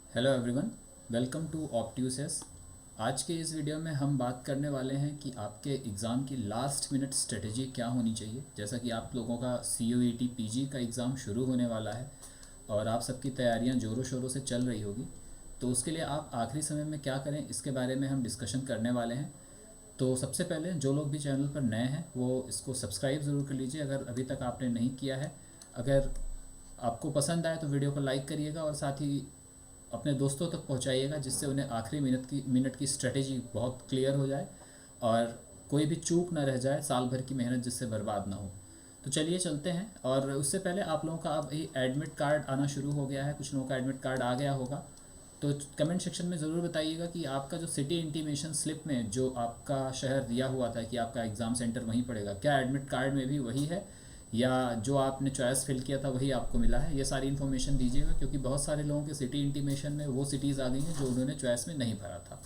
Hello everyone, welcome to ऑप्ट्यूसेस। आज के इस वीडियो में हम बात करने वाले हैं कि आपके एग्ज़ाम की लास्ट मिनट स्ट्रेटजी क्या होनी चाहिए। जैसा कि आप लोगों का CUET PG का एग्ज़ाम शुरू होने वाला है और आप सबकी तैयारियां ज़ोरों शोरों से चल रही होगी, तो उसके लिए आप आखिरी समय में क्या करें इसके बारे में हम डिस्कशन करने वाले हैं। तो सबसे पहले जो लोग भी चैनल पर नए हैं वो इसको सब्सक्राइब ज़रूर कर लीजिए अगर अभी तक आपने नहीं किया है। अगर आपको पसंद आए तो वीडियो को लाइक करिएगा और साथ ही अपने दोस्तों तक पहुंचाइएगा, जिससे उन्हें आखिरी मिनट की स्ट्रेटेजी बहुत क्लियर हो जाए और कोई भी चूक ना रह जाए, साल भर की मेहनत जिससे बर्बाद ना हो। तो चलिए चलते हैं। और उससे पहले आप लोगों का अब ये एडमिट कार्ड आना शुरू हो गया है, कुछ लोगों का एडमिट कार्ड आ गया होगा। तो कमेंट सेक्शन में ज़रूर बताइएगा कि आपका जो सिटी इंटीमेशन स्लिप में जो आपका शहर दिया हुआ था कि आपका एग्ज़ाम सेंटर वहीं पड़ेगा, क्या एडमिट कार्ड में भी वही है या जो आपने चॉइस फिल किया था वही आपको मिला है। ये सारी इन्फॉर्मेशन दीजिएगा, क्योंकि बहुत सारे लोगों के सिटी इंटीमेशन में वो सिटीज़ आ गई हैं जो उन्होंने चॉइस में नहीं भरा था।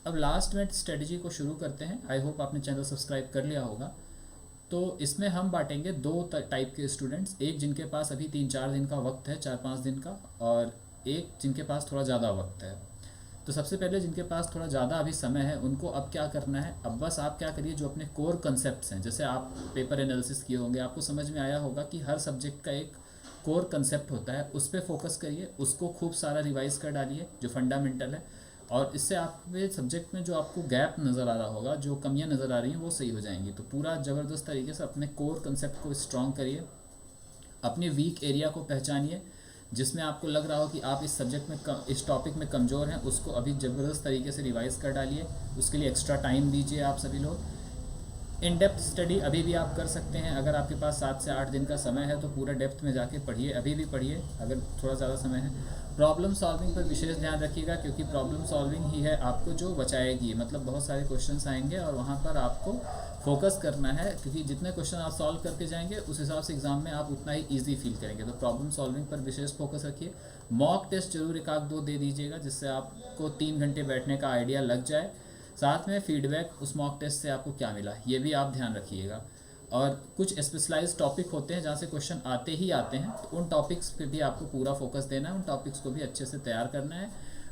अब लास्ट मिनट स्ट्रेटजी को शुरू करते हैं। आई होप आपने चैनल सब्सक्राइब कर लिया होगा। तो इसमें हम बांटेंगे दो टाइप के स्टूडेंट्स, एक जिनके पास अभी 3-4 दिन का वक्त है, 4-5 दिन का, और एक जिनके पास थोड़ा ज़्यादा वक्त है। तो सबसे पहले जिनके पास थोड़ा ज़्यादा अभी समय है उनको अब क्या करना है, अब बस आप क्या करिए, जो अपने कोर कंसेप्ट्स हैं, जैसे आप पेपर एनालिसिस किए होंगे, आपको समझ में आया होगा कि हर सब्जेक्ट का एक कोर कंसेप्ट होता है, उस पर फोकस करिए, उसको खूब सारा रिवाइज कर डालिए जो फंडामेंटल है। और इससे आपके सब्जेक्ट में जो आपको गैप नज़र आ रहा होगा, जो कमियां नज़र आ रही हैं, वो सही हो जाएंगी। तो पूरा ज़बरदस्त तरीके से अपने कोर कंसेप्ट को स्ट्रॉन्ग करिए, अपने वीक एरिया को पहचानिए, जिसमें आपको लग रहा हो कि आप इस सब्जेक्ट में इस टॉपिक में कमज़ोर हैं, उसको अभी ज़बरदस्त तरीके से रिवाइज कर डालिए। उसके लिए एक्स्ट्रा टाइम दीजिए आप सभी लोग। इन डेप्थ स्टडी अभी भी आप कर सकते हैं, अगर आपके पास 7 से 8 दिन का समय है तो पूरा डेप्थ में जाके पढ़िए, अभी भी पढ़िए अगर थोड़ा ज़्यादा समय है। प्रॉब्लम सॉल्विंग पर विशेष ध्यान रखिएगा, क्योंकि प्रॉब्लम सॉल्विंग ही है आपको जो बचाएगी। मतलब बहुत सारे क्वेश्चंस आएंगे और वहाँ पर आपको फोकस करना है, क्योंकि जितने क्वेश्चन आप सॉल्व करके जाएंगे उस हिसाब से एग्जाम में आप उतना ही ईजी फील करेंगे। तो प्रॉब्लम सॉल्विंग पर विशेष फोकस रखिए। मॉक टेस्ट जरूर एक आध दो दे दीजिएगा, जिससे आपको 3 घंटे बैठने का आइडिया लग जाए। साथ में फीडबैक उस मॉक टेस्ट से आपको क्या मिला ये भी आप ध्यान रखिएगा। और कुछ स्पेशलाइज टॉपिक होते हैं जहाँ से क्वेश्चन आते ही आते हैं, तो उन टॉपिक्स पे भी आपको पूरा फोकस देना है, उन टॉपिक्स को भी अच्छे से तैयार करना है।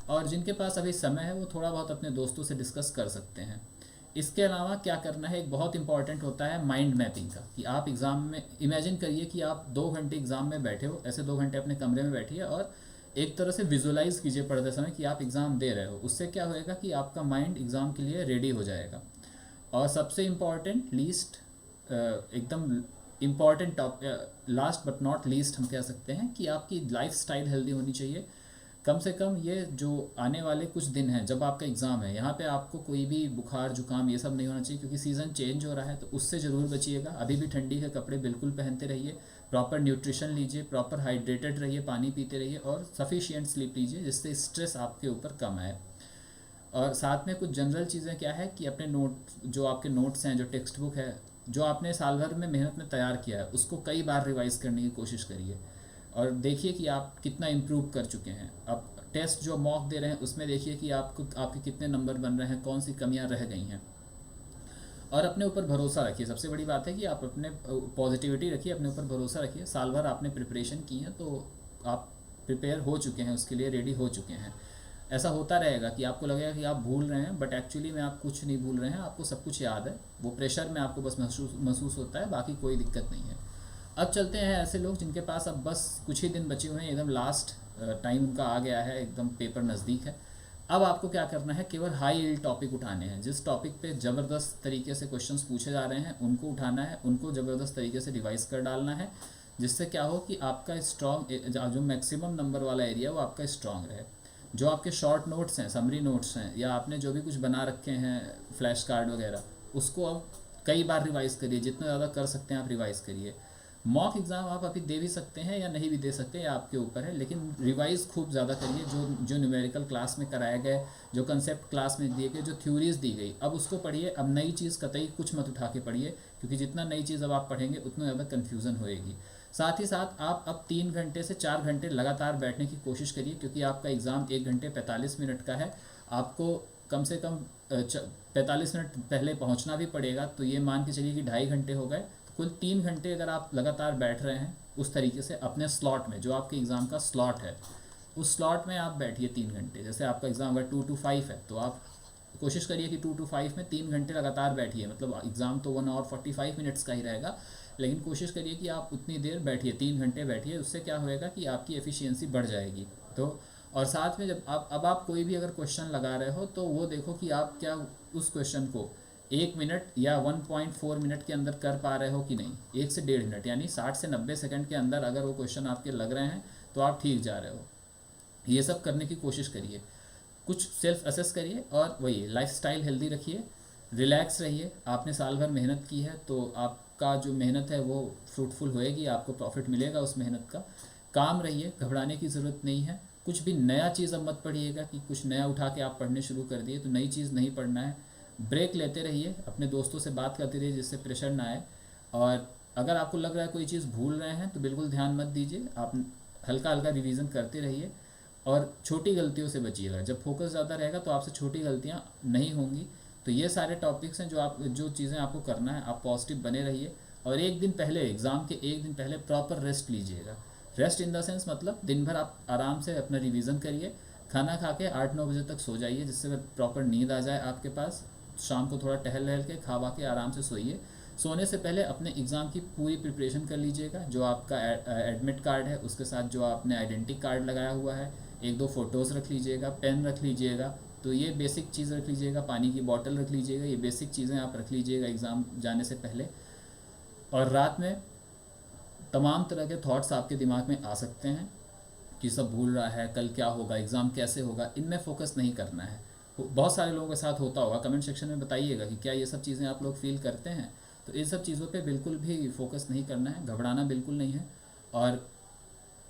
और जिनके पास अभी समय है वो थोड़ा बहुत अपने दोस्तों से डिस्कस कर सकते हैं। इसके अलावा क्या करना है, एक बहुत इंपॉर्टेंट होता है माइंड मैपिंग का, कि आप एग्ज़ाम में इमेजिन करिए कि आप 2 घंटे एग्ज़ाम में बैठे हो, ऐसे 2 घंटे अपने कमरे में बैठिए और एक तरह से विजुलाइज कीजिए पढ़ते समय कि आप एग्ज़ाम दे रहे हो। उससे क्या होएगा कि आपका माइंड एग्ज़ाम के लिए रेडी हो जाएगा। और सबसे इम्पॉर्टेंट लीस्ट, एकदम important top, last but not least हम कह सकते हैं कि आपकी लाइफ स्टाइल हेल्दी होनी चाहिए। कम से कम ये जो आने वाले कुछ दिन हैं जब आपका एग्ज़ाम है, यहाँ पे आपको कोई भी बुखार जुकाम ये सब नहीं होना चाहिए, क्योंकि सीज़न चेंज हो रहा है, तो उससे ज़रूर बचिएगा। अभी भी ठंडी के कपड़े बिल्कुल पहनते रहिए, प्रॉपर न्यूट्रिशन लीजिए, प्रॉपर हाइड्रेटेड रहिए, पानी पीते रहिए और सफिशिएंट स्लीप लीजिए, जिससे स्ट्रेस आपके ऊपर कम आए। और साथ में कुछ जनरल चीज़ें क्या है कि अपने नोट, जो आपके नोट्स हैं, जो टेक्स्ट बुक है, जो आपने साल भर में मेहनत में तैयार किया है, उसको कई बार रिवाइज़ करने की कोशिश करिए और देखिए कि आप कितना इम्प्रूव कर चुके हैं। अब टेस्ट जो मॉक दे रहे हैं उसमें देखिए कि आपके कितने नंबर बन रहे हैं, कौन सी कमियां रह गई हैं। और अपने ऊपर भरोसा रखिए। सबसे बड़ी बात है कि आप अपने पॉजिटिविटी रखिए, अपने ऊपर भरोसा रखिए। साल भर आपने प्रिपरेशन की है तो आप प्रिपेयर हो चुके हैं, उसके लिए रेडी हो चुके हैं। ऐसा होता रहेगा कि आपको लगेगा कि आप भूल रहे हैं, बट एक्चुअली में आप कुछ नहीं भूल रहे हैं, आपको सब कुछ याद है। वो प्रेशर में आपको बस महसूस होता है, बाकी कोई दिक्कत नहीं है। अब चलते हैं ऐसे लोग जिनके पास अब बस कुछ ही दिन बचे हुए हैं, एकदम लास्ट टाइम उनका आ गया है, एकदम पेपर नज़दीक है। अब आपको क्या करना है, केवल हाई यील्ड टॉपिक उठाने हैं। जिस टॉपिक पे ज़बरदस्त तरीके से क्वेश्चंस पूछे जा रहे हैं उनको उठाना है, उनको ज़बरदस्त तरीके से रिवाइज कर डालना है, जिससे क्या हो कि आपका स्ट्रॉन्ग जो मैक्सिमम नंबर वाला एरिया वो आपका स्ट्रॉन्ग रहे। जो आपके शॉर्ट नोट्स हैं, समरी नोट्स हैं, या आपने जो भी कुछ बना रखे हैं फ्लैश कार्ड वगैरह, उसको अब कई बार रिवाइज करिए, जितना ज़्यादा कर सकते हैं आप रिवाइज करिए। मॉक एग्ज़ाम आप अभी दे भी सकते हैं या नहीं भी दे सकते, या आपके ऊपर है, लेकिन रिवाइज़ खूब ज़्यादा करिए। जो न्यूमेरिकल क्लास में कराए गए, जो कंसेप्ट क्लास में दिए गए, जो थ्योरीज दी गई, अब उसको पढ़िए। अब नई चीज़ कतई कुछ मत उठा के पढ़िए, क्योंकि जितना नई चीज़ अब आप पढ़ेंगे उतना ज़्यादा कन्फ्यूज़न होएगी। साथ ही साथ आप अब 3 घंटे से 4 घंटे लगातार बैठने की कोशिश करिए, क्योंकि आपका एग्ज़ाम 1 घंटे 45 मिनट का है। आपको कम से कम 45 मिनट पहले पहुंचना भी पड़ेगा, तो ये मान के चलिए कि 2.5 घंटे हो गए। कुल 3 घंटे अगर आप लगातार बैठ रहे हैं उस तरीके से अपने स्लॉट में, जो आपके एग्ज़ाम का स्लॉट है, उस स्लॉट में आप बैठिए 3 घंटे। जैसे आपका एग्ज़ाम अगर 2 to 5 है तो आप कोशिश करिए कि 2 to 5 में 3 घंटे लगातार बैठिए। मतलब एग्ज़ाम तो 1 hour 45 minutes का ही रहेगा, लेकिन कोशिश करिए कि आप उतनी देर बैठिए, 3 घंटे बैठिए। उससे क्या होएगा कि आपकी एफिशिएंसी बढ़ जाएगी। तो और साथ में जब आप कोई भी अगर क्वेश्चन लगा रहे हो तो वो देखो कि आप क्या उस क्वेश्चन को 1 मिनट या 1.4 मिनट के अंदर कर पा रहे हो कि नहीं। 1 से 1.5 मिनट यानी 60 से 90 सेकंड के अंदर अगर वो क्वेश्चन आपके लग रहे हैं तो आप ठीक जा रहे हो। ये सब करने की कोशिश करिए, कुछ सेल्फ असेस करिए और वही लाइफस्टाइल हेल्दी रखिए, रिलैक्स रहिए। आपने साल भर मेहनत की है तो आपका जो मेहनत है वो फ्रूटफुल होएगी, आपको प्रॉफिट मिलेगा उस मेहनत का। काम रहिए, घबराने की ज़रूरत नहीं है। कुछ भी नया चीज़ अब मत पढ़िएगा कि कुछ नया उठा के आप पढ़ने शुरू कर दिए, तो नई चीज़ नहीं पढ़ना है। ब्रेक लेते रहिए, अपने दोस्तों से बात करते रहिए जिससे प्रेशर ना आए। और अगर आपको लग रहा है कोई चीज़ भूल रहे हैं तो बिल्कुल ध्यान मत दीजिए, आप हल्का हल्का रिवीजन करते रहिए और छोटी गलतियों से बचिएगा। जब फोकस ज़्यादा रहेगा तो आपसे छोटी गलतियाँ नहीं होंगी। तो ये सारे टॉपिक्स हैं जो चीज़ें आपको करना है। आप पॉजिटिव बने रहिए और एक दिन पहले, एग्ज़ाम के एक दिन पहले प्रॉपर रेस्ट लीजिएगा। रेस्ट इन द सेंस मतलब दिन भर आप आराम से अपना रिवीजन करिए, खाना खा के 8-9 बजे तक सो जाइए जिससे प्रॉपर नींद आ जाए आपके पास। शाम को थोड़ा टहल के खा के आराम से सोइए। सोने से पहले अपने एग्ज़ाम की पूरी प्रिपरेशन कर लीजिएगा। जो आपका एडमिट कार्ड है उसके साथ जो आपने आइडेंटिटी कार्ड लगाया हुआ है, 1-2 फ़ोटोज़ रख लीजिएगा, पेन रख लीजिएगा। तो ये बेसिक चीज़ रख लीजिएगा, पानी की बोतल रख लीजिएगा। ये बेसिक चीज़ें आप रख लीजिएगा एग्ज़ाम जाने से पहले। और रात में तमाम तरह के थॉट्स आपके दिमाग में आ सकते हैं कि सब भूल रहा है, कल क्या होगा, एग्ज़ाम कैसे होगा, इनमें फ़ोकस नहीं करना है। बहुत सारे लोगों के साथ होता होगा, कमेंट सेक्शन में बताइएगा कि क्या ये सब चीज़ें आप लोग फील करते हैं। तो इन सब चीज़ों पे बिल्कुल भी फोकस नहीं करना है, घबराना बिल्कुल नहीं है और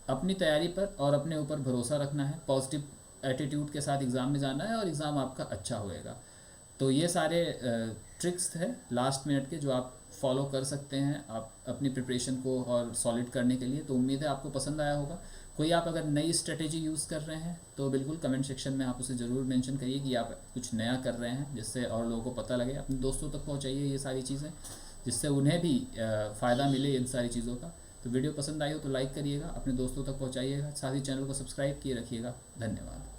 अपनी तैयारी पर और अपने ऊपर भरोसा रखना है। पॉजिटिव एटीट्यूड के साथ एग्ज़ाम में जाना है और एग्ज़ाम आपका अच्छा होएगा। तो ये सारे ट्रिक्स है लास्ट मिनट के जो आप फॉलो कर सकते हैं आप अपनी प्रिपरेशन को और सॉलिड करने के लिए। तो उम्मीद है आपको पसंद आया होगा। कोई आप अगर नई स्ट्रेटेजी यूज़ कर रहे हैं तो बिल्कुल कमेंट सेक्शन में आप उसे ज़रूर मेंशन करिए कि आप कुछ नया कर रहे हैं, जिससे और लोगों को पता लगे। अपने दोस्तों तक पहुंचाइए ये सारी चीज़ें, जिससे उन्हें भी फ़ायदा मिले इन सारी चीज़ों का। तो वीडियो पसंद आई हो तो लाइक करिएगा, अपने दोस्तों तक पहुँचाइएगा, साथ ही चैनल को सब्सक्राइब किए रखिएगा। धन्यवाद।